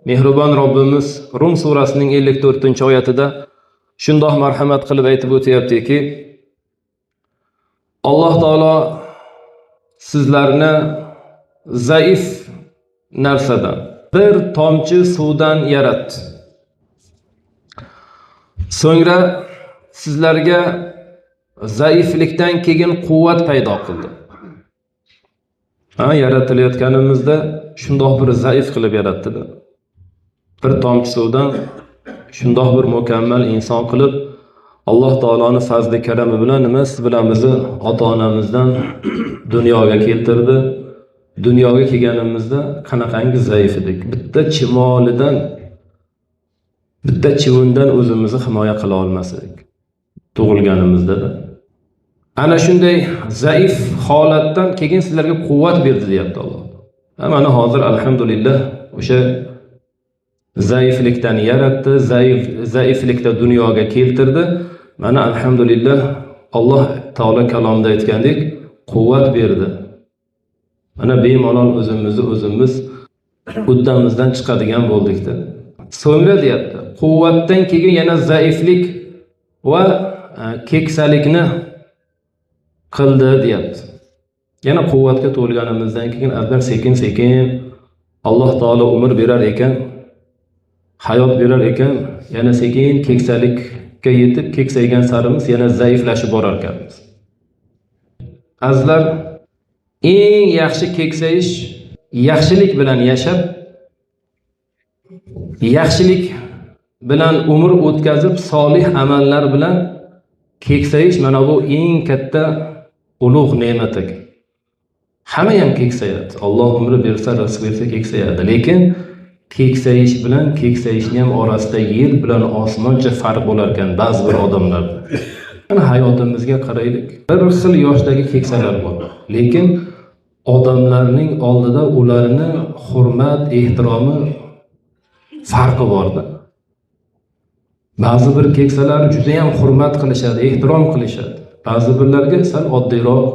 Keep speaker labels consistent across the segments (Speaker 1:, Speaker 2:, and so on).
Speaker 1: Mehribon Robbimiz Rum surasining 54-oyatida shundoq marhamat qilib aytib o'tyaptiki, Alloh taolo sizlarni zaif narsadan, bir tomchi suvdan yaratdi. So'ngra sizlarga zaiflikdan keyin quvvat paydo qildi. Yaratilayotganimizda shundoq bir zaif qilib yaratdi. Bir tomchi suvdan shundoq bir mukammal inson qilib Alloh taoloning fazli karami bilan siz bilan bizni ota-onamizdan dunyoga keltirdi. Dunyoga kelganimizda qanaqangi zaif edik. Bitta chimolidan, bitta chivindan o'zimizni himoya qila olmasak tug'ilganimizda. Ana shunday zaif holatdan keyin sizlarga quvvat berdi deyapti Alloh. Mana hozir alhamdulillah o'sha zaiflikdan yaratdi, zaiflikda dunyoga keltirdi. Mana alhamdulillah Alloh taolo kalomda aytgandek quvvat berdi. Mana bemalol o'zimiz uddamizdan chiqadigan bo'ldik-da. So'ngra deyapti, quvvatdan keyin yana zaiflik va keksalikni qildi deyapti. Yana quvvatga to'lganimizdan keyin albatta sekin-sekin Alloh taolo umr berar ekan, hayot berar ekan, yana sekin keksalikka yetib, keksaygan sarimiz yana zaiflashib borar ekanmiz. Azizlar, eng yaxshi keksayish yaxshilik bilan yashab, yaxshilik bilan umr o'tkazib, solih amallar bilan keksayish mana bu eng katta ulug' ne'mat ekan. Hamma ham keksayadi. Alloh umr bersa, rizq bersa keksayadi. Lekin keksayish bilan keksayishning ham orasida yer bilan osmoncha farq bo'lar ekan ba'zi bir odamlarda. Mana hayotimizga qaraylik. Bir xil yoshdagi keksalar bor. Lekin odamlarning oldida ularni hurmat, ehtiromi farqi bor-da. Ba'zi bir keksalar juda ham hurmat qilishadi, ehtirom qilishadi. Ba'zi birlarga sal oddiyroq,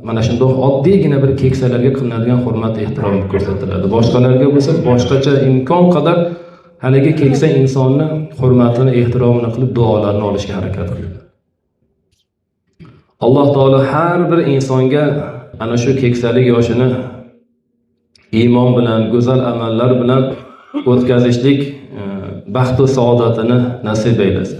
Speaker 1: mana shunday oddiygina bir keksalarga qilinadigan hurmat, ehtirom ko'rsatiladi. Boshqalarga bo'lsa boshqacha imkon qadar haligi keksa insonni hurmatini, ehtiromini qilib duolarni olishga harakat qiladi. Alloh taolo har bir insonga ana shu keksalik yoshini iymon bilan, go'zal amallar bilan o'tkazishlik baxt va saodatini nasib eylesin.